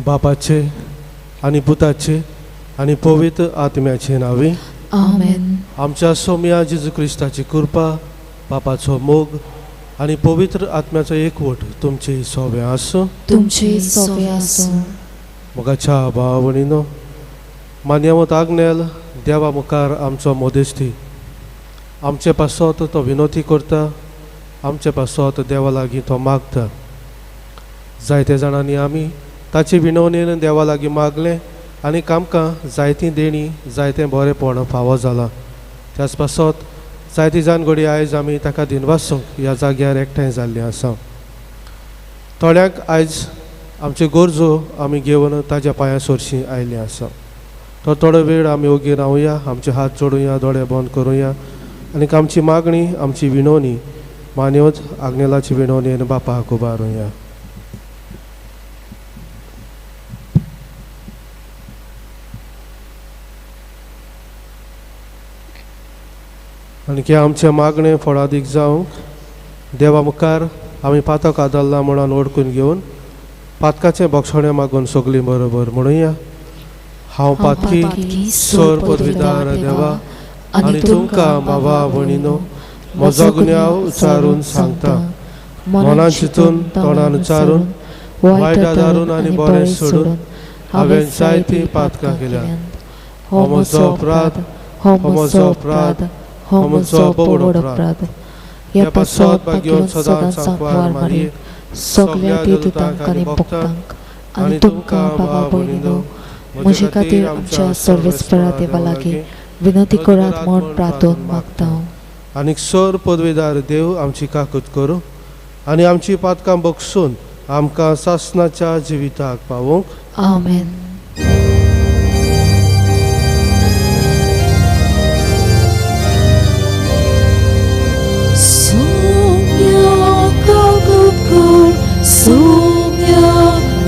बापाचे आणि पुताचे आणि पवित्र आत्म्याचे नावे आमेन. आमच्या सोम्या जेजू ख्रिस्ताची कृपा, बापाचो मोग आणि पवित्र आत्म्याचो एकवट तुमचे सोबे आसूं. तुमचे सोबे आसूं. मोगाच्या भाव भयणीनो, मान्यवत आग्नेल देवा मुखार आमचो मोदेस्ती आमचे पासत तो विनोती करता, आमचे पासत देवा लागीं तो मागता. जायते जाणांनी आमी ताची विनवणेन देवा लागीं मागलें आनी आमकां जायतीं देणी जायतें बरेंपण फावो जालां. त्याच पासत जायती जाण घडी आयज आमी ताका दिनवासूंक ह्या जाग्यार एकठांय जाल्लीं आसा. थोड्यांक आयज आमच्यो गरजो आमी घेवन ताज्या पांयां सरशीं आयलीं आसा. तो थोडो वेळ आमी ओगी रावया, आमचे हात जोडुया, दोळे बंद करुया आनी आमची मागणी, आमची विनवणी मान्यवत आग्नेलाची विनवणेन बापाक उबारुया. आनी आमचे मागणे फळादीक जावंक देवा मुखार आमी पातक आदारला म्हणून ओळखून घेवन पातकाचें भक्षणे मागून सगळीं बरोबर म्हणुया. हांव पातकी सोर पदवीदार देवा आनी तुमकां बाबा भयणीनो म्हजो गुन्यांव उच्चारून सांगता. मनान चिंतून तोंडान उच्चारून वायट आदारून आनी बरें सोडून हांवें जायतीं पातकां केल्यात. हो म्हजो अपराध, हो म्हजो अपराध, हो म्हजो बोड अपराध. ह्या पासत भाग्योन सदांच सांकवार मारये सगळ्या देवदूतांक आनी भक्तांक आनी तुमकां बाबा भयणीनो म्हजे खातीर आमच्या सर्वेस्परा देवा लागीं विनंती करात म्हूण प्रार्थोन मागता. आनीक सोर पदवीदार देव आमची काकूत करूं आनी आमची पातकां बक्षून आमकां सासणाच्या जिविताक पावूंक. आमेन. Sumia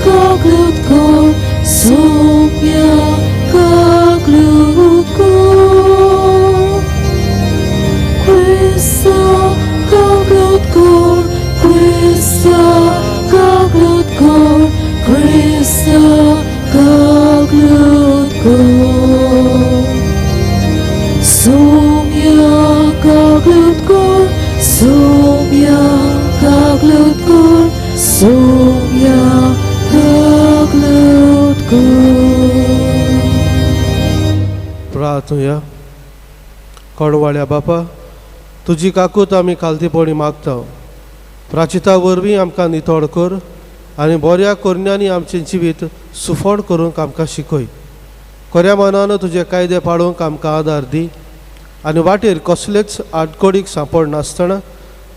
kaglut kor, sumia kaglut kor, Krista kaglut kor, Krista kaglut kor, Krista kaglut kor, sumia kaglut kor, sumia kaglut kor. Sumia kaglut kor. प्रार्थना. कोणवाड्या बापा, तुजी काकूत आमी खालतीपणी मागता. प्राचिता वरवीं आमकां नितळ कर आनी बऱ्या करण्यांनी आमचें जिवीत सुफोड करूंक आमकां शिकय. खऱ्या मनान तुजे कायदे पाळूंक आमकां आदार दी आनी वाटेर कसलेच आडकोडीक सांपड नासतना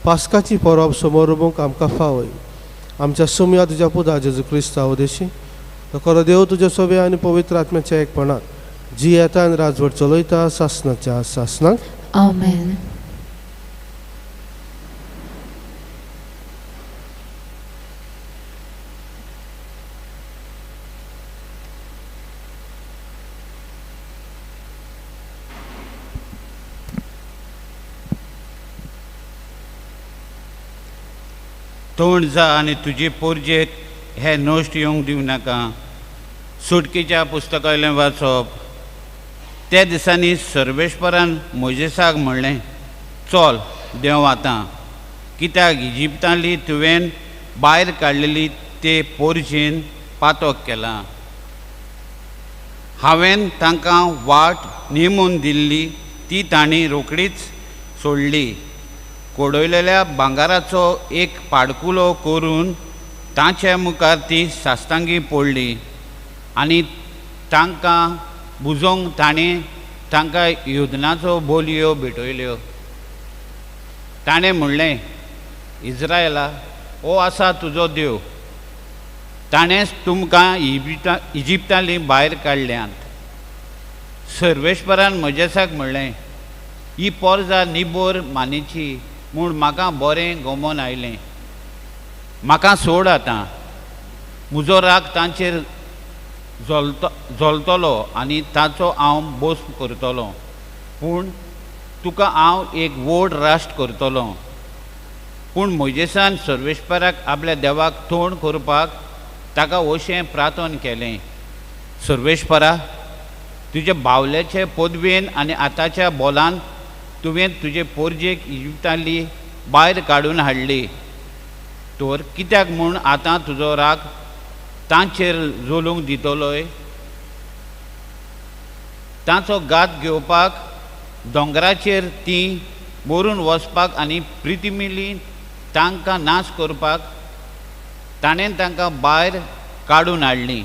पास्काची परब समोरूंक आमकां फावय. आमच्या सुम्या तुज्या पुता जेजू क्रिस्ता उदेशी तो खरो देव तुजे सोबे आनी पवित्र आत्म्याच्या एकपणात जी येता आनी राजवट चलयता सासणाच्या सासणाक. आमेन. तोंड जा आनी तुजे पोरजेक हे नश्ट येवंक दिवं नाका. सुटकेच्या पुस्तकांतलें वाचप. त्या दिसांनी सर्वेश्वरान मोजेसाक म्हणलें, चल देंव आतां, कित्याक इजिप्तांतली तुवें भायर काडलेली ते पोरजेन पातक केला. हांवें तांकां वाट नेमून दिल्ली ती तांणी रोखडीच सोडली. कोडयलेल्या भांगाराचो एक पाडकुलो करून तांच्या मुखार ती साश्टांगी पडली आनी तांकां बुजोवंक ताणें तांकां युध्नाचो बोलयो भेटयल्यो. ताणें म्हणलें, इस्रायला, हो आसा तुजो देव. ताणेंच तुमकां इजिप्तांतली भायर काडल्यांत. सर्वेश्वरान मोजेसाक म्हणलें, ही पोरजां निबोर मानेची म्हूण म्हाका बरें गमोन आयलें. म्हाका सोड आतां. म्हजो राग तांचेर जळटलो आनी ताचो हांव बोस करतलों. पूण तुका हांव एक व्हड राष्ट्र करतलों. पूण मोजेसान सर्वेश्वराक आपल्या देवाक तोंड करपाक ताका अशें प्रार्थन केलें, सर्वेश्वरा, तुज्या बावल्याचे पदवेन आनी आतांच्या बोलान तुवें तुजे पोरजेक इजिप्तांतली भायर काडून हाडली. तर कित्याक म्हूण आतां तुजो राग तांचेर जोलूंक दितलोय? तांचो घात घेवपाक दोंगराचेर तीं मोरून वचपाक आनी प्रिथिवीली तांकां नाश करपाक ताणें तांकां भायर काडून हाडलीं.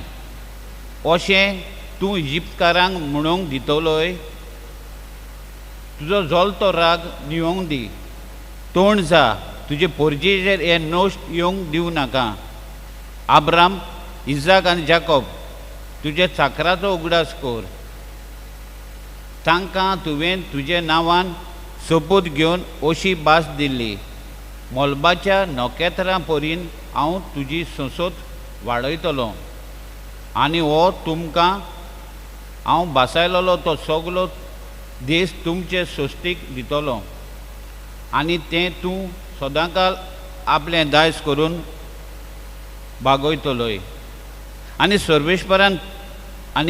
अशें तूं इजिप्तकारांक म्हणूंक दितलोय? तुजो जळतो राग निवोंक दी. तोंड जा, तुजे पोरजेचेर हे नश्ट येवंक दिवं नाका. आब्राम, इजाक आनी जाकोब तुजे चाकराचो उगडास कर. तांकां तुवें तुज्या नांवान सोपूत घेवन अशी भास दिल्ली, मोलबाच्या नोकेत्रां परीन हांव तुजी संसोत वाडयतलों आनी हो तुमकां हांव भासायलोलो तो सगलो देश तुमचे सोश्टीक दितलो आनी तें तूं सदांकाल आपलें दायज करून बागयतलोय. आनी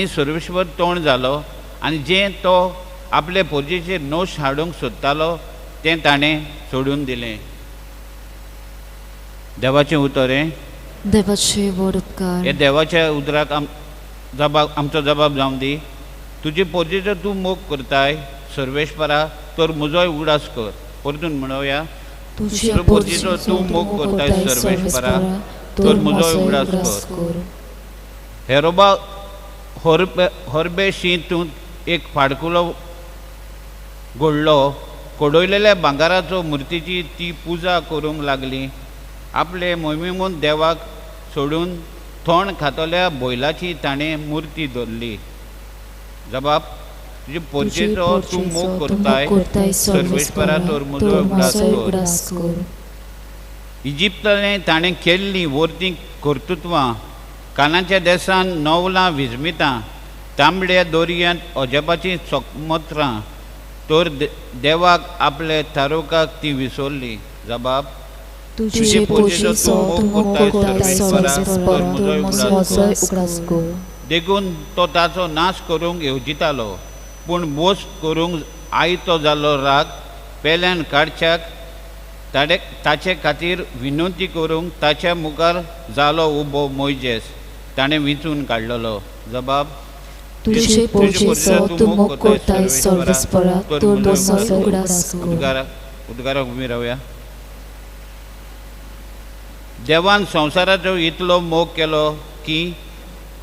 सर्वेश्वर तोंड जालो आनी जें तो आपले पोरजेचेर नोश हाडूंक सोदतालो तें ताणें सोडून दिलें. देवाचें उतर हें. देवाचे व्हड उपकार. हे देवाच्या उतराक आमचो जबाब जावं दी. तुजे पोरजेचो तूं मोग करताय सर्वेश्वरा, तर म्हजोय उगडास कर. परतून म्हणोया, तुज्या पोरजेचो तूं मोग करताय सर्वेश्वरा, तर म्हजोय उगडास कर. हेरोबा होरबेशी तूं एक फाडकुलो घडलो. कोडयलेल्या भांगाराचो मुर्तीची ती पुजा करूंक लागली. आपले मोहिमेमून देवाक सोडून थोंड खातल्या बैलाची ताणें मुर्ती दवरली. जबाब, तुजे पोरजेचो तूं मोग करताय सर्वेश्वरा, तर म्हजो उगडास कर. इजिप्तांतलें ताणें केल्लीं वर्ती कर्तुत्वां, कानाच्या देसान नवलां विजमितां, तांबड्या दर्यांत अजबाची चोकमत्रां, तर देवाक आपले तारुकाक ती विसरली. जबाब, तुजे पोरजेचो तूं मोग करताय सर्वेश्वरा, तर म्हजोय उगडास कर. देखून तो ताचो नाश करूंक येवजितालो, पूण बोस करूंक आयतो जाल्लो राग पेल्यान काडच्याक ताचे खातीर विनंती करूंक ताच्या मुखार जालो उबो मोइजेस ताणें विंचून काडलेलो. जबाब, तुजे पोरजेचो तूं मोग करताय सर्वेश्वरा, तर म्हजोय उगडास कर. उद्गाराक उबी रावया. देवान संवसाराचो इतलो मोग केलो की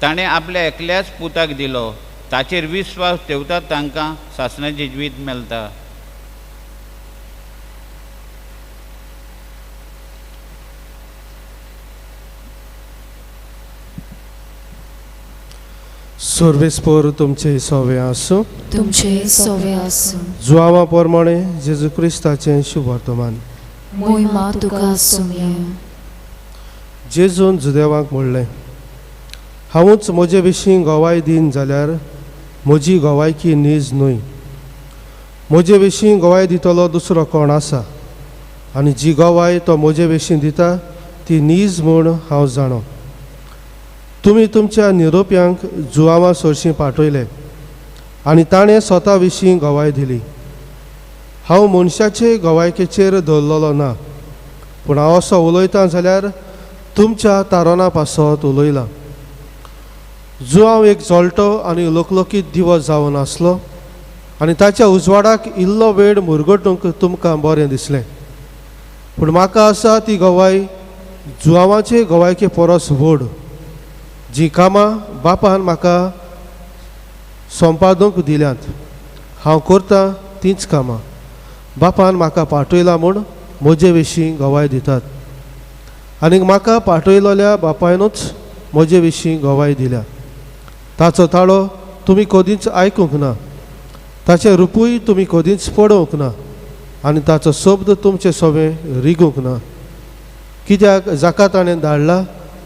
ताणें आपल्या एकल्याच पुताक दिलो. ताचेर विस्वास ठेवता तांकां सासणाचें जिवीत मेळटा. सर्वेस्पर तुमचे सवे आसूं. तुमचे सवे आसूं. जुआवा पोरमाणे जेजू क्रिस्ताचें शुभ वर्तमान. मोहिमा तुका आसूं. जेजून जुदेवांक म्हणलें, हांवूच म्हजे विशीं गोवाय दीन जाल्यार म्हजी गोवायकी नीज न्हय. म्हजे विशीं गोवाय दितलो दुसरो कोण आसा, आनी जी गोवाय तो म्हजे विशीं दिता ती नीज म्हूण हांव जाणो. तुमी तुमच्या निरोप्यांक जुआवा सोरशीं पाठयले आनी ताणें स्वता विशीं गवाय दिली. हांव मनशाचे गवायकेचेर दवरलेलो ना, पूण हांव असो उलयतां जाल्यार तुमच्या तारोना पासत उलयलां. जुआव एक जोल्टो आनी लोकलोकीत दिवो जावन आसलो आनी ताच्या उजवाडाक इल्लो वेळ मुरगटूंक तुमकां बरें दिसलें. पूण म्हाका आसा ती गवाय जुआवाचे गवायके परस व्हड, जी कामां बापान म्हाका संपादूंक दिल्यांत. हांव करतां तींच कामां बापान म्हाका पाठयलां म्हूण म्हजे विशीं गवाय दितात. आनीक म्हाका पाठयलेल्या बापायनूच म्हजे विशीं गवाय दिल्या. ताचो ताळो तुमी कदींच आयकूंक ना, ताचें रुपूय तुमी कदींच पळोवंक ना, आनी ताचो शब्द तुमचे सवें रिगूंक ना. कित्याक जाका ताणें धाडला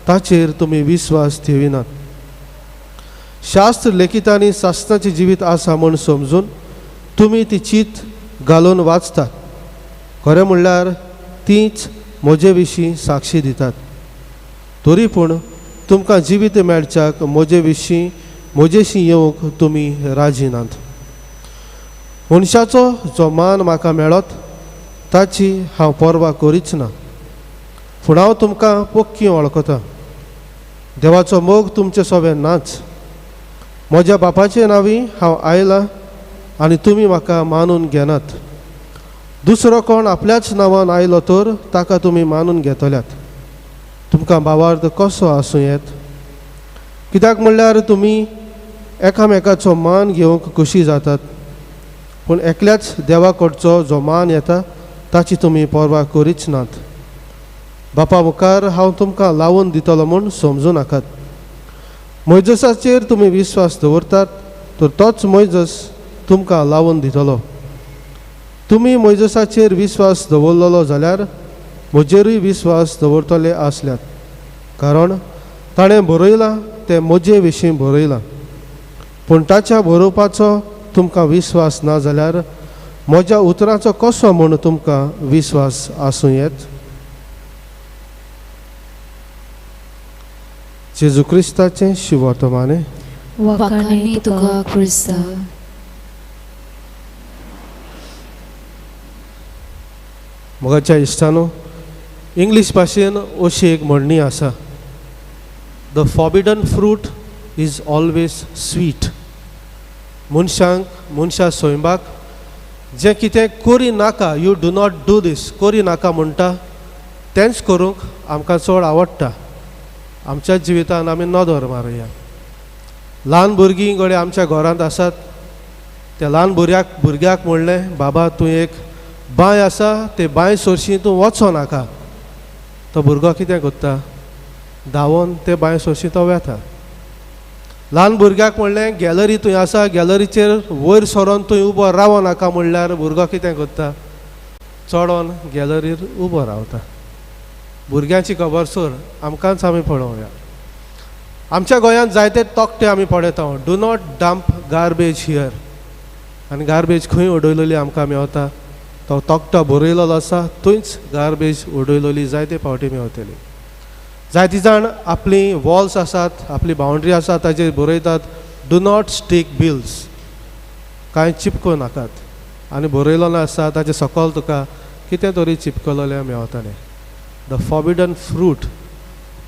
ताचेर तुमी विस्वास ठेविनात. शास्त्र लेखितांनी सासणाचें जिवीत आसा म्हूण समजून तुमी ती चीत घालून वाचतात. खरें म्हणल्यार तीच म्हजे विशीं साक्षी दितात. तरी पूण तुमकां जिवीत मेळच्याक म्हजेशी येवंक तुमी राजी नात. मनशाचो जो मान म्हाका मेळत ताची हांव परवा करीच ना, पूण हांव तुमकां पक्की वळखतां. देवाचो मोग तुमचे सवें नाच. म्हज्या बापाचे नांवी हांव आयलां आनी तुमी म्हाका मानून घेनात. दुसरो कोण आपल्याच नांवान आयलो तर ताका तुमी मानून घेतल्यात. तुमकां भावार्थ कसो आसूं येत? कित्याक म्हणल्यार तुमी एकामेकाचो मान घेवंक खुशी जातात, पूण एकल्याच देवा कडचो जो मान येता ताची तुमी परवा करीच नात. बापा मुखार हांव तुमकां लावून दितलो म्हूण समजूं नाकात. मोइजसाचेर तुमी विस्वास दवरतात तर तोच मोइजस तुमकां लावून दितलो. तुमी मोइजसाचेर विस्वास दवरलेलो जाल्यार म्हजेरूय विस्वास दवरतले आसल्यात, कारण ताणें बरयलां तें म्हजे विशीं बरयलां. पूण ताच्या बरोवपाचो तुमकां विस्वास ना जाल्यार म्हज्या उतरांचो कसो म्हूण तुमकां विस्वास आसूं येत? जेजू क्रिस्ताचें शिवर्तमानें. वखाणी तुका क्रिस्ता. मोगाच्या इश्टानो, इंग्लीश भाशेन अशी एक म्हणणी आसा, the forbidden fruit is always sweet. मनशा स्वयंपाक जें कितें करी नाका, you do not do this, करी नाका म्हणटा तेंच करूंक आमकां चड आवडटा. आमच्या जिवितान आमी नदर मारया. ल्हान भुरगीं गडे आमच्या घरांत आसात. त्या ल्हान भुरग्याक म्हणलें, बाबा तूं एक बांय आसा, ते बांय सोरशीं तूं वचो नाका. तो भुरगो कितें करता? धांवून ते बांय सोरशीं तो वेता. ल्हान भुरग्याक म्हणलें, गॅलरी थंय आसा, गॅलरीचेर वयर सरोन थंय उबो रावो नाका म्हणल्यार भुरगो कितें करता? चडोन गॅलरीर उबो रावता. भुरग्यांची खबरसोर आमकांच आमी पळोवया. आमच्या गोंयांत जायते तोकटे आमी पळयता, do not dump garbage here, आनी गार्बेज खंय उडयलेली आमकां मेवता. तो तोकटो बरयलेलो आसा, थंयच गार्बेज उडयलेली जायते फावटी मेवतली. जायती जाण आपली वॉल्स आसात, आपली बाउंड्री आसा, ताचेर बरयतात डू नॉट स्टीक बिल्स, कांय चिपको नाकात. आनी बरयलेलो आसा ताचे सकयल तुका कितें तरी चिपकलेलें मेवतलें. द फॉरबिडन फ्रूट,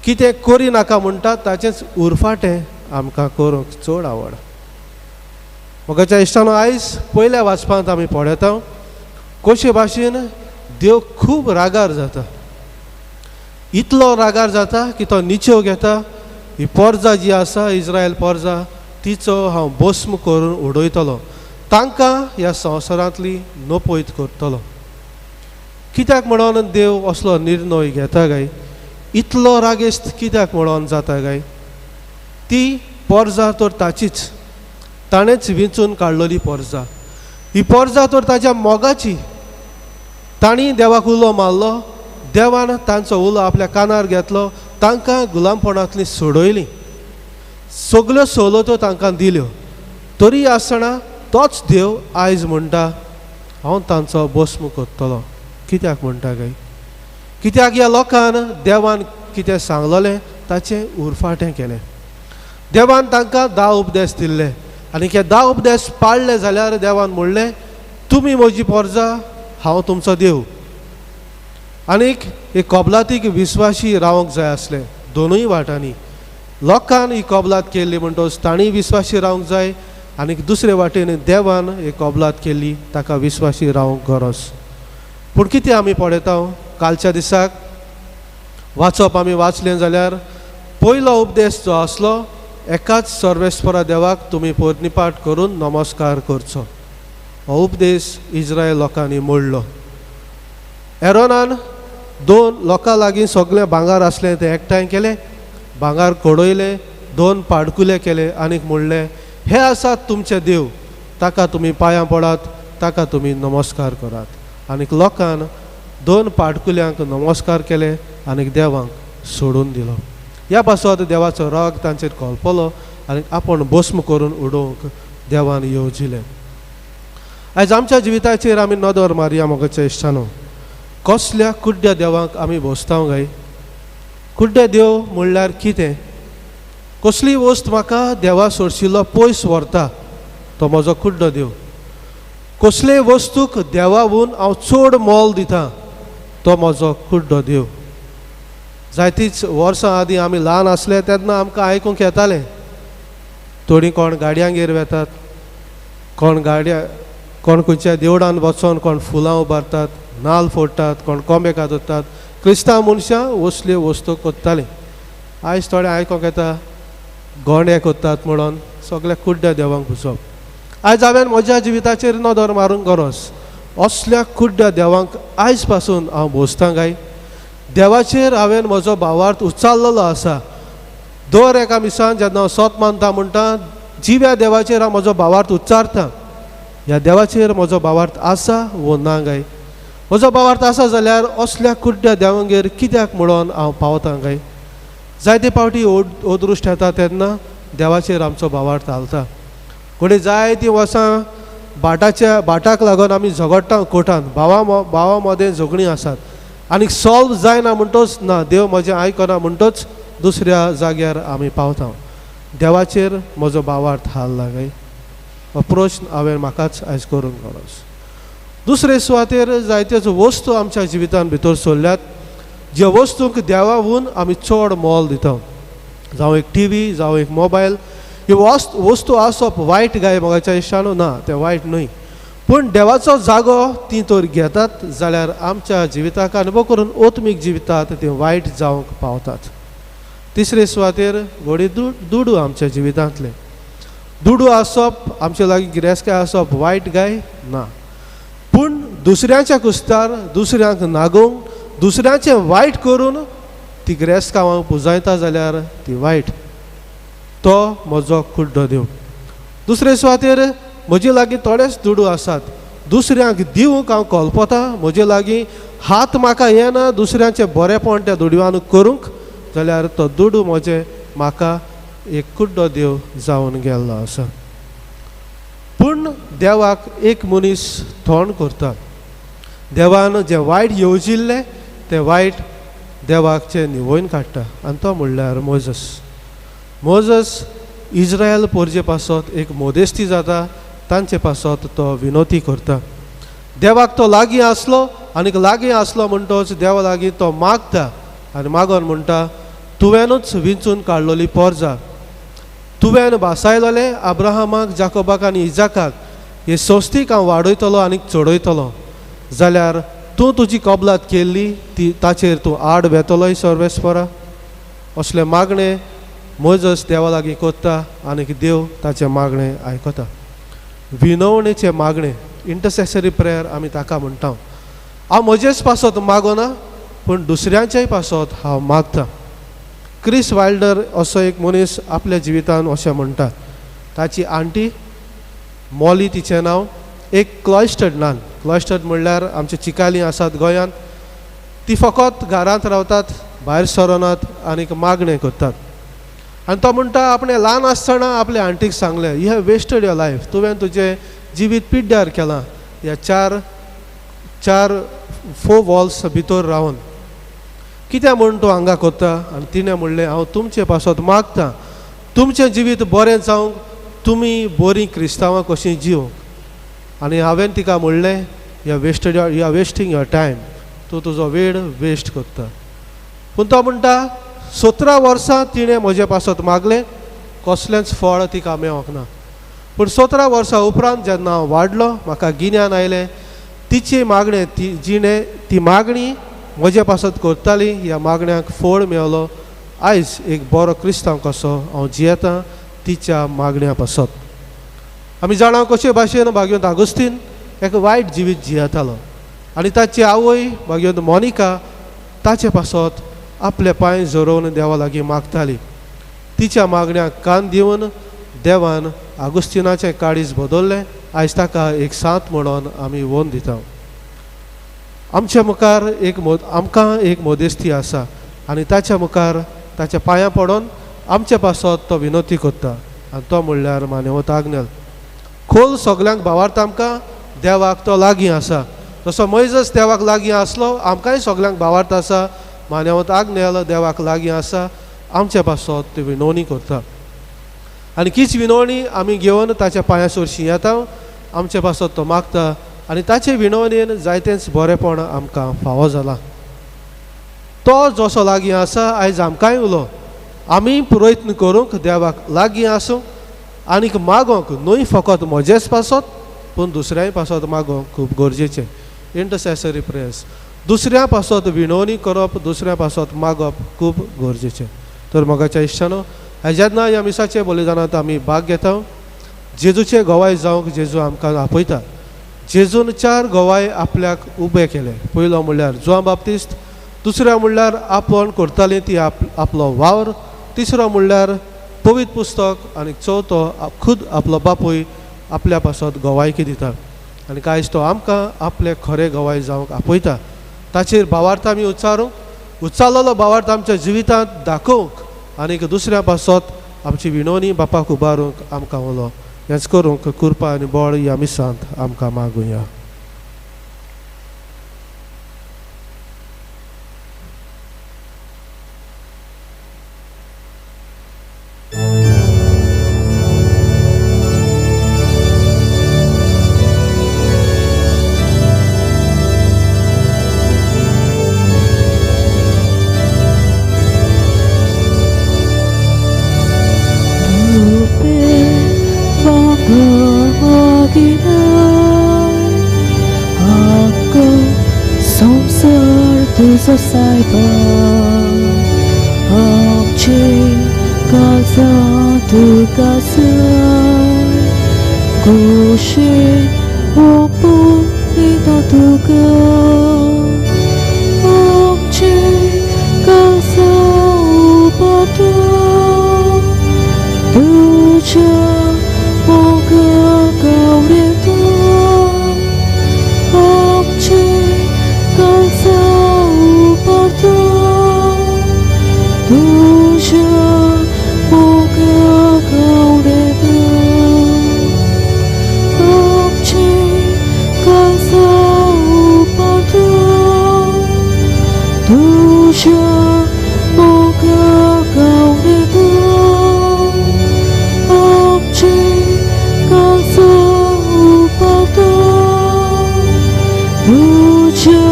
कितें करी नाका म्हणटात ताचेंच उरफाटें आमकां करूंक चड आवड. मोगाच्या इश्टानो, आयज पयल्या वाचपांत आमी पळयता कशे भाशेन देव खूब रागार जाता. इतलो रागार जाता की तो निचो घेता. ही पोरजा जी आसा, इस्रायल पोरजा, तिचो हांव भस्म करून उडयतलो. तांकां ह्या संवसारांतली नपयत करतलो. कित्याक म्हणून देव असलो निर्णय घेता काय? इतलो रागेस्त कित्याक म्हणून जाता काय? ती पोरजा तर ताचीच, ताणेंच विंचून काडलेली पोरजा. ही पोरजा तर ताच्या मोगाची. तांणी देवाक उलो मारलो, देवान तांचो उलो आपल्या कानार घेतलो, तांकां गुलामपणांतली सोडयली, सगल्यो सवलतो तांकां दिल्यो. तरी आसतना तोच देव आयज म्हणटा हांव तांचो भस्म करतलो. कित्याक म्हणटा काय? कित्याक ह्या लोकान देवान कितें सांगलोलें ताचें उरफाटें केलें. देवान तांकां 10 उपदेश दिल्ले आनी हे 10 उपदेश पाळले जाल्यार देवान म्हणलें तुमी म्हजी पोरजां, हांव तुमचो देव. आनीक हे कबलातीक विस्वासी रावंक जाय आसलें दोनूय वाटांनी. लोकान ही कबलात केल्ली म्हणटच तांणी विस्वासी रावंक जाय आनीक दुसरे वाटेन देवान ही कबलात केल्ली ताका विस्वासी रावंक गरज. पूण कितें आमी पळयता कालच्या दिसाक वाचप आमी वाचलें जाल्यार पयलो उपदेश जो आसलो एकाच सर्वेस्परा देवाक तुमी पोरनिपाट करून नमस्कार करचो. हो उपदेश इस्रायल लोकांनी मोडलो. एरोनान 2 लोकां लागीं सगळें भांगर आसलें तें एकठांय केलें, भांगर कोडयलें, 2 पाडकुले केले आनीक म्हणलें हे आसात तुमचे देव, ताका तुमी पांयां पडात, ताका तुमी नमस्कार करात. आनीक लोकान 2 पाडकुल्यांक नमस्कार केले आनीक देवाक सोडून दिलो. ह्या पासत देवाचो राग तांचेर कळपलो आनीक आपूण भस्म करून उडोवंक देवान येवजिलें. आयज आमच्या जिविताचेर आमी नदर मारया मोगाच्या इश्टानो. कसल्या कुड्ड्या देवाक आमी भोसतांव गाय. कुड्डे देव म्हणल्यार कितें? कसली वस्त म्हाका देवा सोडशिल्लो पयस व्हरता तो म्हजो कुड्डो देव. कसले वस्तूक देवाहून हांव चड मोल दितां तो म्हजो कुड्डो देव. जायतींच वर्सां आदीं आमी ल्हान आसले तेन्ना आमकां आयकूंक येतालें थोडीं कोण गाडयांगेर वेतात, कोण खंयच्या देवळान वचोन कोण फुलां उबारतात, नाल्ल फोडटात, कोण कोंबे कातरतात. क्रिस्तांव मनशां असल्यो वस्तू कोत्तालीं. आयज थोडें आयकूंक येता गोंडे कोत्तात म्हणून सगळ्या कुड्ड्या देवांक पुजप. आयज हांवें म्हज्या जिविताचेर नदर मारूंक गरज. असल्या कुड्ड्या देवांक आयज पासून हांव भोसतां गाय. देवाचेर हांवें म्हजो भावार्थ उच्चारलेलो आसा. दर एका मिसान जेन्ना हांव सोत मानता म्हणटा जिव्या देवाचेर हांव म्हजो भावार्थ उच्चारतां. ह्या देवाचेर म्हजो भावार्थ आसा वो ना गाय. म्हजो भावार्थ आसा जाल्यार असल्या कुड्ड्या देवांगेर कित्याक म्हणून हांव पावतां गाय. जायते पावटी ओदृश्ट येता तेन्ना देवाचेर आमचो भावार्थ घालता. कोणी जायतीं वर्सां भाटाक लागून आमी झगडटा कोर्टान. भावा मदें झगडीं आसात आनीक सॉल्व जायना म्हणटच ना देव म्हजें आयकना म्हणटच दुसऱ्या जाग्यार आमी पावता. देवाचेर म्हजो भावार्थ हाल्ला गाय. हो प्रश्न हांवें म्हाकाच आयज करूंक गरज. दुसरे सुवातेर जायत्यो वस्तू आमच्या जिवितान भितर सोडल्यात ज्या वस्तूंक देवाहून आमी चड मोल दिता. जावं एक टीव्ही, जावं एक मोबायल. ह्यो वस्तू आसप वायट गाय मोगाच्या इश्टानो ना, तें वायट न्हय. पूण देवाचो जागो ती तर घेतात जाल्यार आमच्या जिविताक अनुभव करून ओत्मीक जिवितात ते वायट जावंक पावतात. तिसरे सुवातेर घोडी दुडू आमच्या जिवितांतले. दुडू आसप आमचे लागीं गिरेस्कार आसप वायट गाय ना. पूण दुसऱ्याच्या कुस्तार दुसऱ्यांक नागोवंक, दुसऱ्याचें वायट करून ती गिरेस्कावांक पुजायता जाल्यार ती वायट. तो म्हजो कुड्डो देव. दुसरे सुवातेर म्हजे लागीं थोडेच दुडू आसात. दुसऱ्यांक दिवंक हांव कळपता. म्हजे लागीं हात म्हाका येना दुसऱ्याचें बरेंपण त्या दुडवान करूंक जाल्यार तो दुडू म्हजें म्हाका एक कुड्डो देव जावन गेल्लो आसा. पूण देवाक एक मनीस थोंड करता. देवान जें वायट येवजिल्लें तें वायट देवाकचें निवळून काडटा आनी तो म्हणल्यार मोजस. मोजस इस्रायल पोरजे पासत एक मोदेस्ती जाता. तांचे पासत तो विनोती करता. देवाक तो लागीं आसलो आनीक लागीं आसलो म्हणटच देवा लागीं तो मागता आनी मागोन म्हणटा तुवेंनूच विंचून काडलोली पोरजां, तुवें भासायलोले अब्राहमाक, जाकोबाक आनी इजाकाक हे सोस्तीक हांव वाडयतलो आनीक चडयतलो. जाल्यार तूं तुजी कबलात केल्ली ती ताचेर तूं आड वेतलोय सर्वेस्परा. असले मागणें मोजस देवा लागीं कोत्ता आनीक देव ताचें मागणें आयकता. विनवणेचें मागणें इंटरसेसरी प्रेयर आमी ताका म्हणटा. हांव म्हजेच पासत मागोना पूण दुसऱ्यांच्याय पासत हांव मागतां. क्रिस वायल्डर असो एक मनीस आपल्या जिवितान अशें म्हणटा. ताची आंटी मॉली तिचें नांव, एक क्लॉयस्टर्ड नान. क्लॉयस्टर्ड म्हणल्यार आमचे चिकाली आसात गोंयांत. ती फकत घरांत रावतात, भायर सरोनात आनीक मागणें करतात. आनी तो म्हणटा आपणें ल्हान आसतना आपल्या आंटीक सांगलें you have wasted your life. तुवें तुजें जिवीत पिड्ड्यार केलां ह्या चार फोर वॉल्स भितर रावन. कित्याक म्हूण तूं हांगा कोत्ता आनी तिणें म्हणलें हांव तुमचे पासत मागतां तुमचें जिवीत बरें जावंक तुमी बरीं क्रिस्तांवां कशीं जिवंक आनी हांवें तिका म्हणलें यू आर वेस्टींग युअर टायम तूं तुजो वेळ वेस्ट करता पूण तो म्हणटा 17 वर्सां तिणें म्हजे पासत मागलें कसलेंच फळ तिका मेळोंक ना पूण 17 वर्सां उपरांत जेन्ना हांव वाडलो म्हाका गिन्यान आयलें तिची मागणी ती मागणी म्हजे पासत करताली ह्या मागण्याक फळ मेळलो आयज एक बरो क्रिस्तांव कसो हांव जियेतां तिच्या मागण्या पासत आमी जाणा कशे भाशेन भाग्यवंत आगोस्तीन एक वायट जिवीत जियेतालो आनी ताची आवय भाग्यवंत मोनिका ताचे पासत आपले पांय जोडोवन देवा लागीं मागताली तिच्या मागण्याक कान दिवन देवान आगोस्तिनाचें काळीज बदल्लें आयज ताका एक सांत म्हणून आमी वोन दिता आमच्या मुखार आमकां एक मोदेस्ती आसा आनी ताच्या मुखार ताच्या पांयां पडोन आमचे पासत तो विनोती करता आनी तो म्हणल्यार मानेवत आग्नेल खोल सगल्यांक भावार्थ आमकां देवाक तो लागीं आसा जसो मोइजस देवाक लागीं आसलो आमकांय सगल्यांक भावार्थ आसा मानेवत आग्नेल देवाक लागीं आसा आमच्या पासत ती विनवणी करता आनी हीच विनवणी आमी घेवन ताच्या पांया सरशीं येता आमचे पासत तो मागता आनी ताचे विनवणेन जायतेंच बरेंपण आमकां फावो जाला तो जसो लागीं आसा आयज आमकांय उलो आमी प्रयत्न करूंक देवाक लागीं आसूंक आनीक मागोंक न्हय फकत म्हजेच पासत पूण दुसऱ्याय पासत मागोंक खूब गरजेचें इंटरसेसरी प्रेयर्स दुसऱ्या पासत विनवणी करप दुसऱ्या पासत मागप खूब गरजेचें तर मोगाच्या इश्टानो जेन्ना ह्या मिसाचे बलिदानांत आमी भाग घेता जेजूचे गोवाय जावंक जेजू आमकां आपयता जेजून 4 गोवाय आपल्याक उबे केले पयलो म्हणल्यार जुआन बाप्तिस्त दुसऱ्या म्हणल्यार आपोवन करताली ती आपलो वावर तिसरो म्हणल्यार पवित्र पुस्तक आनी चवथो खूद आपलो बापूय आपल्या पासत गोवायकी दिता आनी कांयच तो आमकां आपले खरे गोवाय जावंक आपयता ताचेर भावार्थ आमी उच्चारलेलो भावार्थ आमच्या जिवितांत दाखोवंक आनीक दुसऱ्या पासत आमची विनवणी बापाक उबारूंक आमकां उलो हेंच करूंक कृपा आनी बळ ह्या मिसांत आमकां मागुया Tuzo saiba amche kaza tu kasai goshe opo ita tuga amche kaza upata tuja moga gaureta amche kaza Tuja moga gaureta amche kaza upata Tuja moga gaureta amche kaza upata Tuja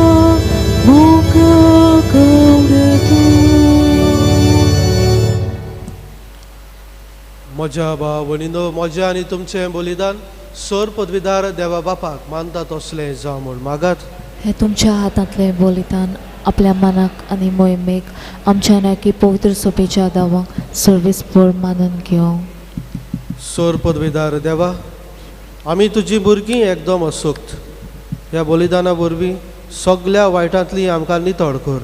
moga gaureta म्हज्या भावणीनो म्हजें आनी तुमचें बलिदान sir पदवीदार देवा बापाक मानता तसलें जावं म्हूण मागात हे तुमच्या हातांतलें बलिदान आपल्या मनाक आनी मोहिमेक आमच्या नाकी पवित्र सोपेच्या दावांक सर्वेस्पर मानून घेवंक सर पदवीदार देवा आमी तुजी भुरगीं एकदम असोक्त ह्या बलिदाना वरवीं सगळ्या वायटांतली आमकां नितळ कर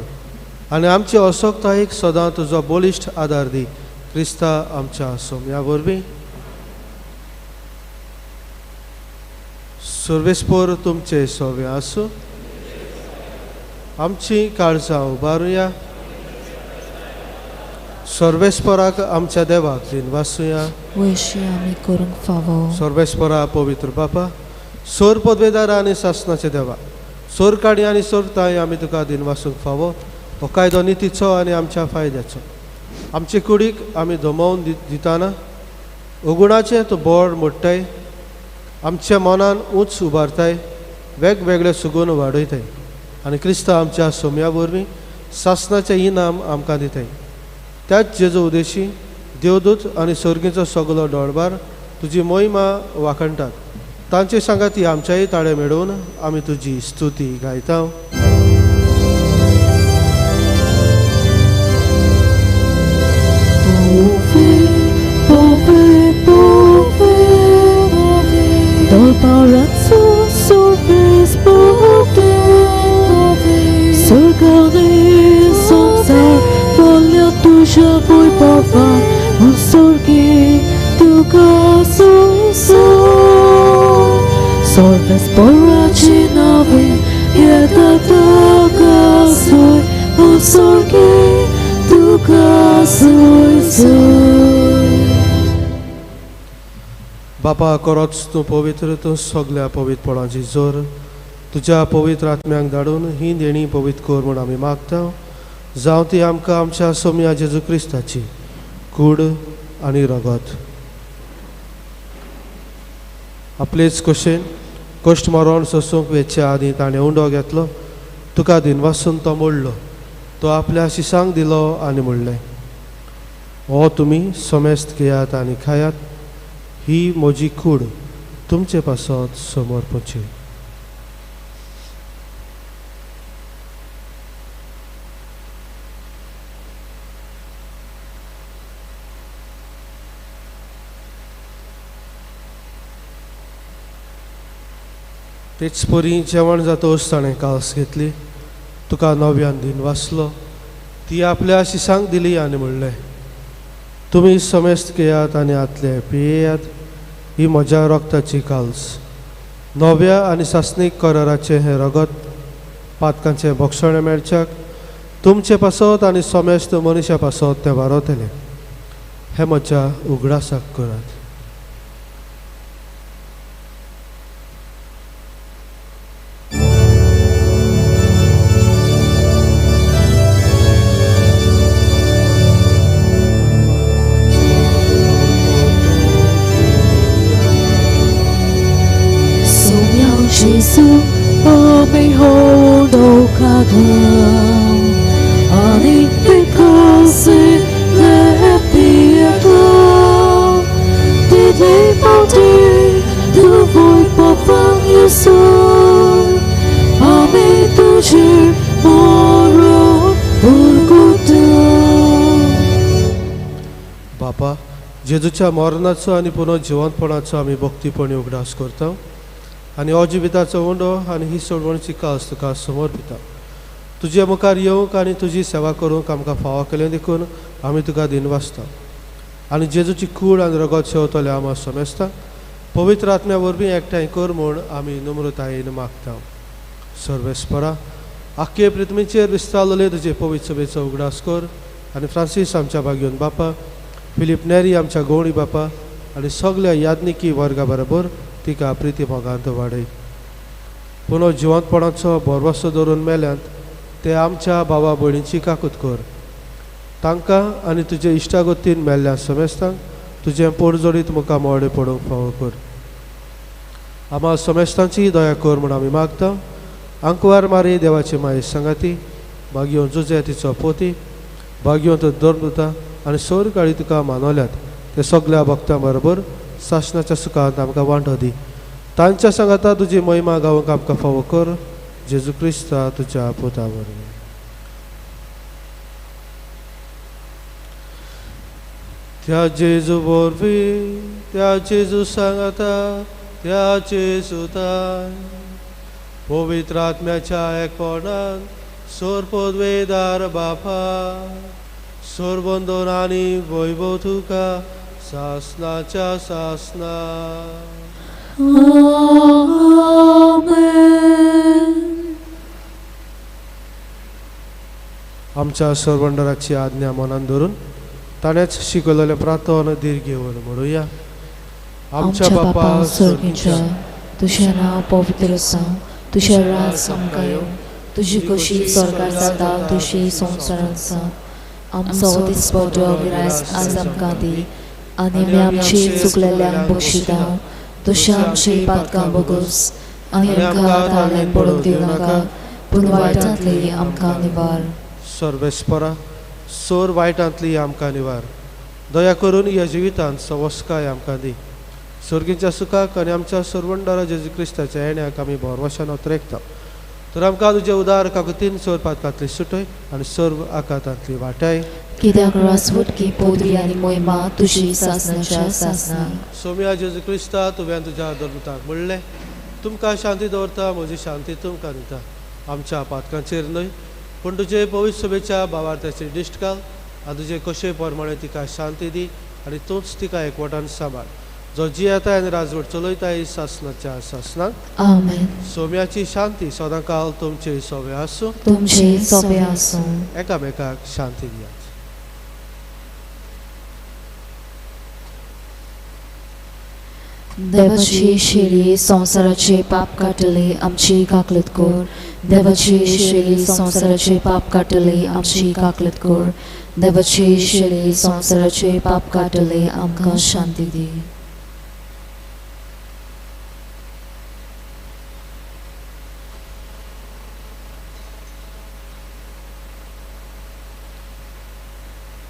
आनी आमची असोक्तायेक सदां तुजो बलिश्ट आदार दी क्रिस्ता आमच्या आसूं ह्या वरवीं सर्वेस्पर तुमचे सोवे आसूं आमची काळजां उबारुया सर्वेस्पराक आमच्या देवाक दिन वासुया वयशी आमी करूंक फावो सर्वेस्परा पवित्र बापा सर पदवेदार आनी सासनाचे देवा सोर काडी आनी सोर ताय आमी तुका दिन वासूंक फावो हो कायदो नितीचो आनी आमच्या फायद्याचो. आमचे कुडीक आमी धमोवन दिताना ओगुणाचे तो बोड मोडटाय, आमच्या मनान उंच उबारताय, वेगवेगळे सुगून वाडयताय आनी क्रिस्तांव आमच्या सोम्या वरवीं सासणाचें इनाम आमकां दिताय. त्याच जेजू उदेशी देवदूत आनी सर्गीचो सगलो डोळबार तुजी मोहिमा वाखणटात. तांचे सांगाती आमच्याय ताळे मेळोवन आमी तुजी स्तुती गायता. Dal palazzo sorpresporte, cercare sonzar, voglia tua poi pavan, un sorghi tu caso sol, sorpresporaci nave, ieta casoi, un sorghi tu caso sol. बापा खरोच तूं पवित्र, तूं सगल्या पवित्रपणाची जोर तुज्या पवित्र आत्म्यांक धाडून ही देणी पवित्र कर म्हूण आमी मागता. जावं ती आमकां आमच्या सोम्या जेजू क्रिस्ताची कूड आनी रगत. आपलेच कशेन कश्ट मरण सोसूंक वेच्या आदी ताणें उंडो घेतलो, तुका दिनवासून तो मोडलो, तो आपल्या शिसांक दिलो आनी म्हणलें, हो तुमी सोमेस्त घेयात आनी खायात, ही म्हजी कूड तुमचे पासत समर्पणची. तेच परी जेवण जातोच ताणें कास घेतली, तुका नव्यान दिन वाचलो, ती आपल्या शिसांक दिली आनी म्हणलें, तुमी समेस्त घेयात आनी आतले पियेयात, ही म्हज्या रक्ताची काल्स. नव्या आनी सासणीक कराराचें हें रगत पातकांचें भक्षण मेळच्याक तुमचे पासत आनी समेस्त मनशा पासत तें वारतलें. हें म्हज्या उगडासाक करात. Jesus, oh behold, oh Kadam, ani because le piedo, did they body the void papa you saw, ame tuje moro burguda. बापा, जेजूच्या मरणाचो आनी पुनर्जिवंतपणाचो आमी भक्तीपणी उगडास करता आनी अजिविताचो उंडो आनी ही सोडवणीची कास तुका समर्पिता. तुजे मुखार येवंक आनी तुजी सेवा करूंक आमकां फावो केलें देखून आमी तुका दिनवासता आनी जेजूची कूड आनी रगत शेवतले आमी समेस्ता. पवित्र आत्म्या वरवीं एकठांय कर म्हूण आमी नम्रतायेन मागता. सर्वेस्परा, आख्खे पृथ्वीचेर विस्तारलेले तुजे पवित्र सभेचो उगडास कर आनी फ्रांसीस आमच्या भाग्योन बापा, फिलीप नेरी आमच्या गवळी बापा आनी सगल्या यादनिकी वर्गा बरोबर तिका प्रिती मोगांत वाडय. पुनर्जिवंतपणाचो भरवसो धरून मेल्यांत ते आमच्या भावा भयणीची काकूत कर. तांकां आनी तुजे इश्टागतीन मेल्ल्या समेस्तांक तुजें पोडजोडीत मुखार मोडे पडूंक फावो कर. आम्हा समेस्तांची दया कर म्हूण आमी मागता. अंकवार मारी देवाची माये सांगाती, भाग्योन जुजे तिचो पोती, भाग्योन धर्मदुता आनी सर काळी तुका मानवल्यात ते सगल्या भक्तां बरोबर सासणाच्या सुखांत आमकां वांटो दी. तांच्या सांगाता तुजी महिमा गावूंक आमकां फावो कर. जेजू क्रिस्ता तुज्या पुता वरवीं. त्या जेजू वरवीं, त्या जेजू सांगाता, त्या जेजूताय पवित्र आत्म्याच्या एकपणान सोरपोदवेदार बापा, सोरबंदोन आनी वैभव तुका सासणाच्या सासणा. आमच्या सरवंडराची आज्ञा मनान धरून ताणेच शिकवलेले प्रार्थना धीर घेवन म्हणुया. आमच्या बापा स्वर्गीच्या, तुझें नांव पवित्र आसूं, तुझें राज आमकां येवं, तुझी कशी स्वर्गार जाता तशी संवसारांत आसा. आमचो दिसपटो गिरायस आज आमकां दी आनी आमी आमची चुकलेल्यांक बक्षिता तशी आमची पातकां बोगूस आनी आमकां थालें पडूंक दिवं नाका पूण वायटांतली आमकां निवार. सर्वेस्परा सोर वायटांतली आमकां निवार. दया करून ह्या जिवितांत सवस्काय आमकां दी. सर्गीच्या सुखाक आनी आमच्या सर्वंडारा जेजू क्रिस्ताच्या येण्याक आमी भरवशान उतरेकता. तर आमकां तुजे उदार काकुतीन सोर पातकांतली सुटय आनी सर्व आकांतांतली वाटाय. कित्याक रासवटकी पोदरी आनी मोहिमा तुजी सासणाच्या सासना. सोम्या जेजू क्रिस्ता तुवें तुज्या धर्मताक म्हणलें तुमकां शांती दवरता म्हजी शांती तुमकां दिता. आमच्या पातकांचेर न्हय पूण तुजे पवित्र सभेच्या भावार्थाचेर दिश्ट घाल आनी तुजे कशे प्रमाणे तिका शांती दी आनी तूंच तिका एकवटान सांबाळ जो जियेता आनी राजवट चलयता सासणाच्या सासनाक. आमेन. सोम्याची शांती सदां काल तुमचे सोबे आसूं. तुमचे सोबे आसूं. एकामेकाक शांती दियात. देवाची शेळी संवसाराचे पाप काटले आमची काकलत कोर. देवाची शेळी संवसाराचे पाप काटले आमची काकलत कोर. देवाची शेळी संवसाराचे पाप काटले आमकां शांती दी.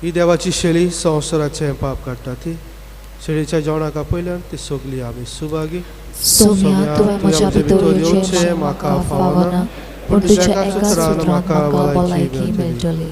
ही देवाची शेळी संवसाराचे पाप काडटा ती शेळीच्या जेवणाका पयल्यान ती सोगली आमी सुभागी. सोम्या तुवें म्हज्या भितर येवचें म्हाका फावना पूण तुज्या एका सुत्रान म्हाका भलायकी मेळटली.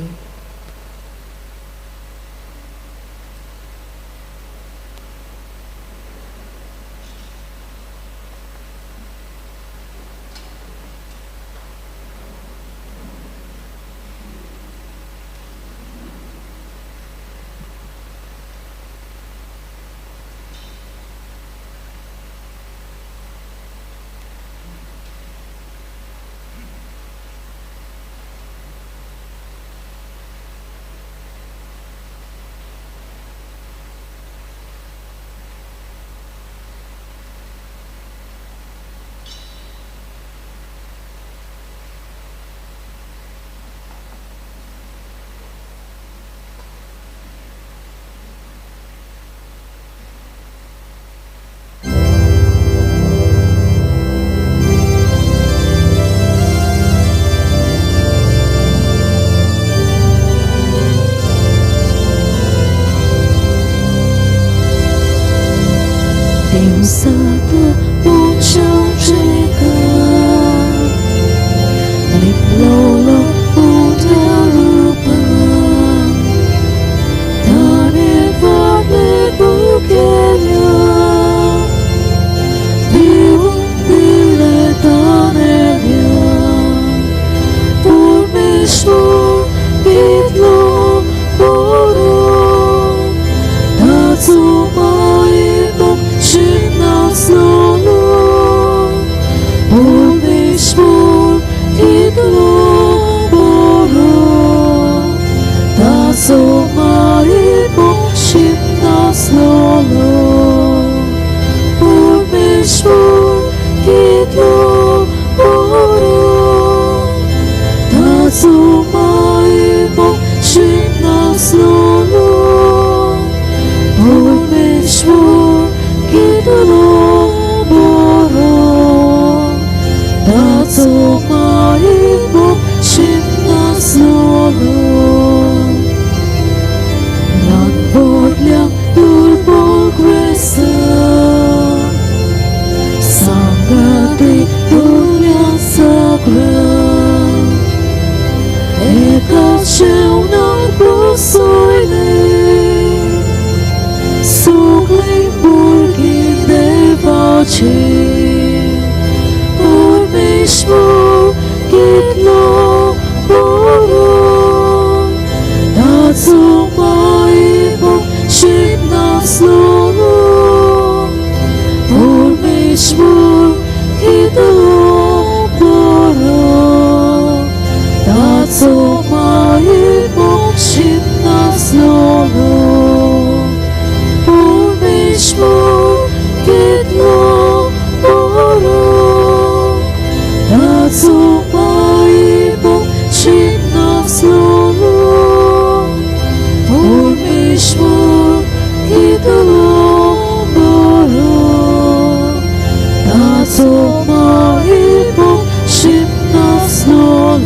다소 마이 복심 나서로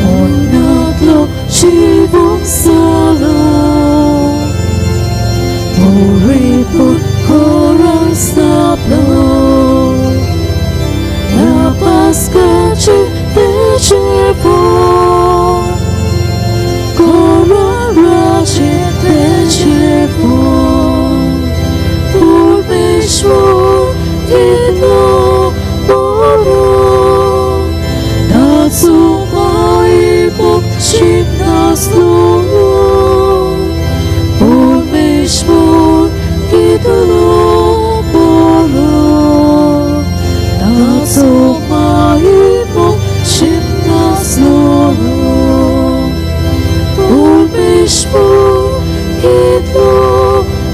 못나도 시복사로 Puripun koran sablo Ya paskaci tecerpo Koran raci tecerpo Purmishmur kita boro Dazu mai bokshim naslo Purmishmur kita boro Dazu mai bokshim naslo Purmishmur kita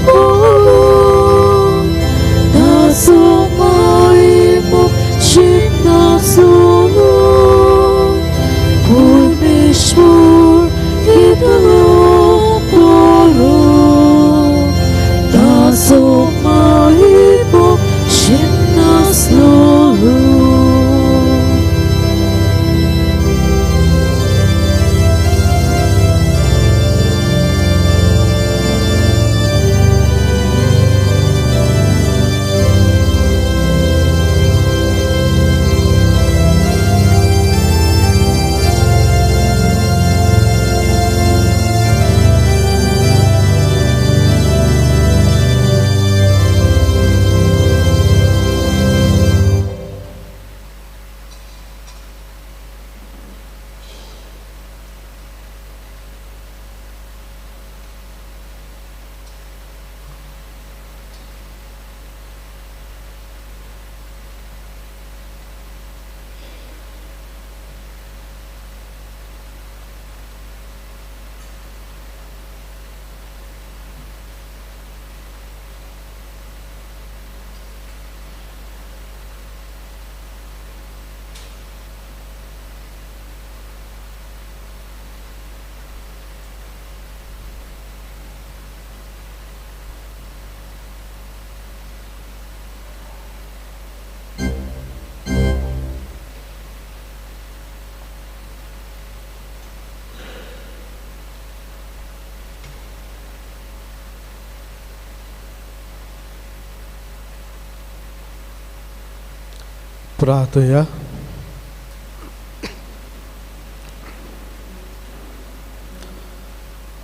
boro Dazu mai bokshim naslo Purmishmur kita boro Dazu mai bokshim naslo प्रार्थया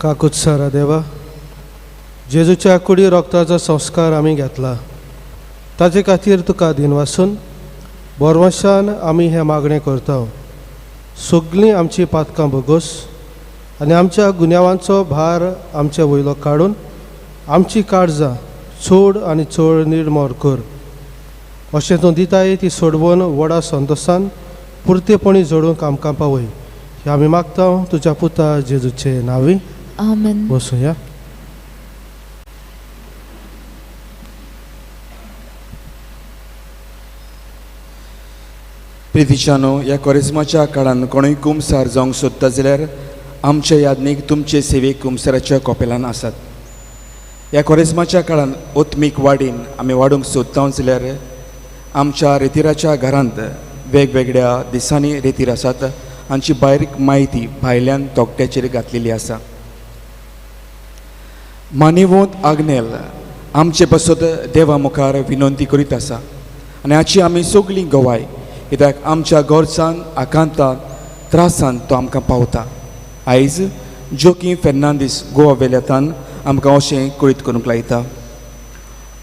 काकुत्सारा देवा जेजूच्या कुडी रक्ताचो संस्कार आमी घेतला ताचे खातीर तुका दिनवासून बोरवशान आमी हें मागणें करता सगळीं आमची पातकां बोगोस आनी आमच्या गुन्यांवांचो भार आमचे वयलो काडून आमची काळजां चड आनी चड निर्मोर कर अशें तूं दिताय ती सोडवून व्हडा संतोशान पुर्तेपणी जोडूंक आमकां पावय हें आमी मागता तुज्या पुता जेजूचे नांवी Amen. बसूया प्रितीच्यानो ह्या कोरिस्माच्या काळान कोणूय कुमसार जावंक सोदता जाल्यार आमच्या यादनीक तुमचे सेवेक कुमसाराच्या कोपेलान आसात ह्या कोरिस्माच्या काळान ओत्मीक वाडीन आमी वाडूंक सोदता जाल्यार आमच्या रेतीराच्या घरांत वेगवेगळ्या दिसांनी रेतीर आसात हांची बारीक म्हायती भायल्यान तोकट्याचेर घातलेली आसा मानिवोंत आग्नेल आमचे पासत देवा मुखार विनंती करीत आसा आनी हाची आमी सगळीं गोवाय कित्याक आमच्या गोरसान आकांतान त्रासान तो आमकां पावता आयज जोकी फेर्नांदीस गोवा वेल्यातान आमकां अशें कळीत करूंक लायता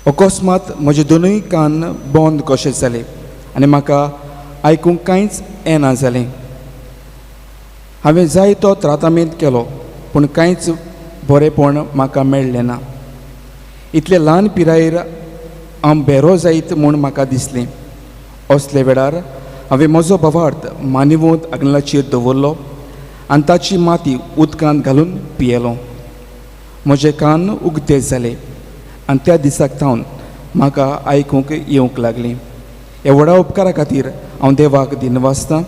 अकस्मात म्हजे दोनूय कान बंद कशें जाले आनी म्हाका आयकूंक कांयच येना जालें हांवें जाय तो त्रातामेंत केलो पूण कांयच बरेंपण म्हाका मेळ्ळें ना इतले ल्हान पिरायेर हांव बेरो जायत म्हूण म्हाका दिसलें असले वेळार हांवें म्हजो भावार्थ मानिवोंत आग्नेलाचेर दवरलो आनी ताची माती उदकांत घालून पियेलो म्हजे कान उगते जाले आनी त्या दिसाक थावन म्हाका आयकूंक येवंक लागली ह्या व्हडा उपकारा खातीर हांव देवाक दिनवासतां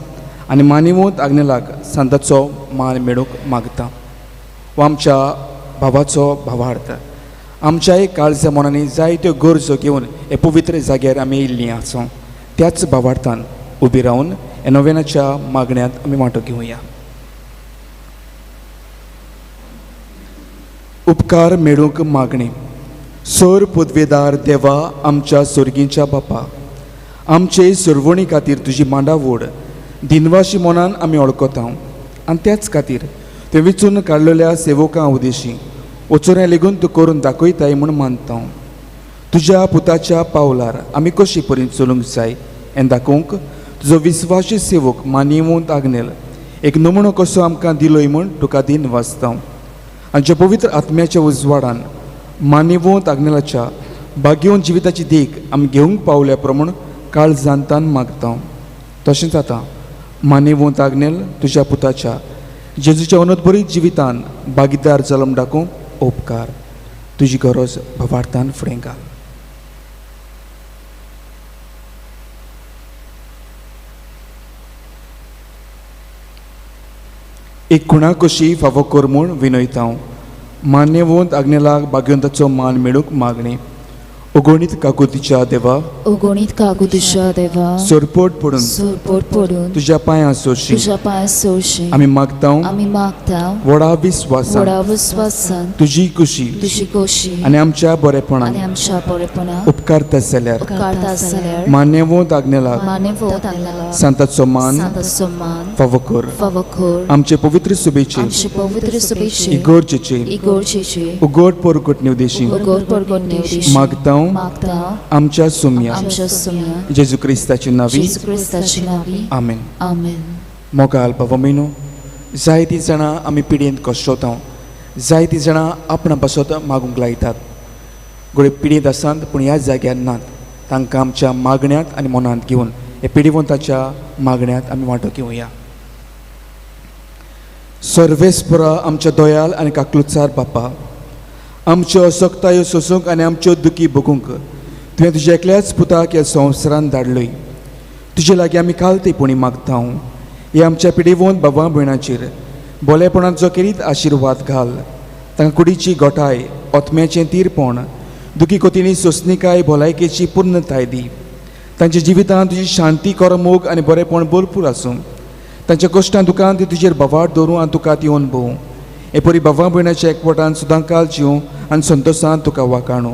आनी मानिवोंत आग्नेलाक सांताचो मान मेळूंक मागता हो आमच्या भावाचो भावार्थ आमच्याय काळजा मनांनी जायत्यो गरजो घेवन हे पवित्र जाग्यार आमी येयल्लीं आसूं. त्याच भावार्थान उबी रावन हे नोवेनाच्या मागण्यांत आमी वांटो घेवया. उपकार मेळूंक मागणी. सर पदवेदार देवा आमच्या सुर्गींच्या बापा, आमचे सुरवणी खातीर तुजी मांडावड दिनवाशी मनान आमी वळखता आनी त्याच खातीर ते विचून काडलेल्या सेवकां उदेशी वचोऱ्या लेगून तूं करून दाखयताय म्हूण मानता. तुज्या पुताच्या पावलार आमी कशी परीन चलूंक जाय हें दाखोवंक तुजो विस्वासी सेवक मानिवंत आग्नेल एक नमुनो कसो आमकां दिलोय म्हूण तुका दिन वाचता. आनी जे पवित्र आत्म्याच्या उजवाडान मानिवंत आग्नेलाच्या भाग्यवन जिविताची देख आमी घेवंक पावल्या प्रमाण काळ जाणतान मागता. तशेंच आतां मानिवंत आग्नेल तुज्या पुताच्या जेजूच्या अनोदबरीत जिवितान भागीदार जल्म दाखोवंक उपकार. तुजी गरज भावार्थान फुडें घाल. एक खुणा कशी फावो कर म्हूण विनयता. मान्यवंत आग्नेलाक भाग्यवंताचो मान मेळूंक मागणी. उगोणीत काकुतीच्या देवा, उगोणीत काकुतीच्या देवा, सोरपोट पडून सोरपोट पडून तुज्या पांयां सोशी तुज्या पांयां सोशी आमी मागता. आमी मागता व्हडा विस्वासान व्हडा विस्वासान तुजी खुशी तुजी खोशी आनी आमच्या आनी बरेपणान आमच्या बरेपणान उपकारता जाल्यार उपकारता जाल्यार मान्यवंत आग्नेलाक मानिवंत आग्नेलाक सांताचो मान सांताचो मान फावो कर. फावो कर. आमचे पवित्र सुबेचे आमचे पवित्र सुबेचे इगोर्जेचे इगोर्जेचे उगोड परगट निवदेशी उगोड परगट नेवदेशी मागता. मागता आमच्या सुम्या आमच्या सुम्या जेजू क्रिस्ताची नावी. जेजू क्रिस्ताची नावी. आमेन. आमेन. मोगाल बाबा मेनू, जायतीं जाणां आमी पिडयेंत कश्टोता. जायतीं जाणां आपणा पासत मागूंक लायतात. घोडे पिडयेंत आसात पूण ह्या जाग्यार नात. तांकां आमच्या मागण्यांत आनी मनांत घेवन हे पिडीवंताच्या मागण्यांत आमी वांटो घेवया. सर्वेस्परा आमच्या दोयाल आनी काकलुचार बापा, आमच्यो असक्तायो सोसूंक आनी आमच्यो दुखी भोगूंक तुवें तुज्या एकल्याच पुताक ह्या संवसारांत धाडलोय. तुजे लागीं आमी कालतेपणी मागता. हे आमच्या पिडीवंत बाबा भयणाचेर बोलेपणाचो केरीत आशिर्वाद घाल. तांकां कुडीची गोठाय, ओतम्याचें तीरपण, दुखी कोतींनी सोंसणीकाय, भलायकेची पूर्णताय दी. तांच्या जिवितांत तुजी शांती, करमोग आनी बरेपण भरपूर आसूं. तांच्या कश्टां दुखांत ती तुजेर बावाट दवरूं आनी तुका ती अणभवूं. हे परी बाबा भयणाच्या एकवटान सुदांकाल जिवूं आनी संतोशान तुका वाखाणू.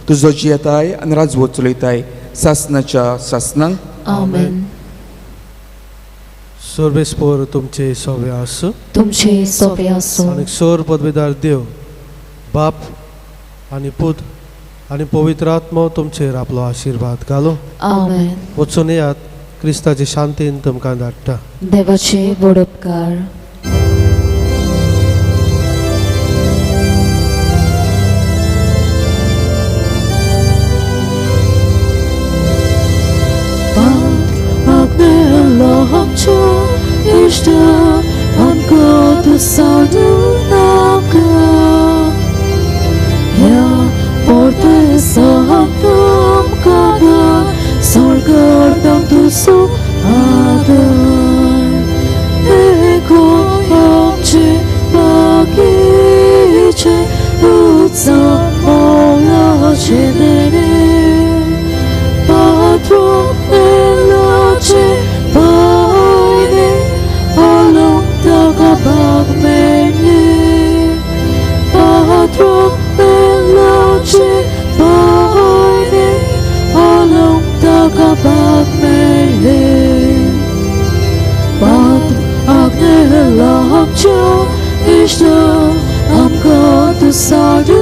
तुजो जियेताय आनी राजवट चलयताय सासनाच्या सासनांक. आमेन. सर्वेस्पोर तुमचे सवे आसूं. तुमचे सोबे आसूं. आनी सोर पदवेदार देव बाप आनी पूत आनी पवित्र आत्मो तुमचेर आपलो आशिर्वाद घालो. आमेन. वचून येयात. क्रिस्ताची शांतीन तुमकां धाडटा. देवाचे व्हड उपकार. Ishta amka tu saudu namka ya porte sahatam kada sargardam tu so adar eko amche bagiche utsa ola chenere patron elache paine along tagabag menye patron elache paine along tagabag menye pat agne lamcha ishta amka tu sadu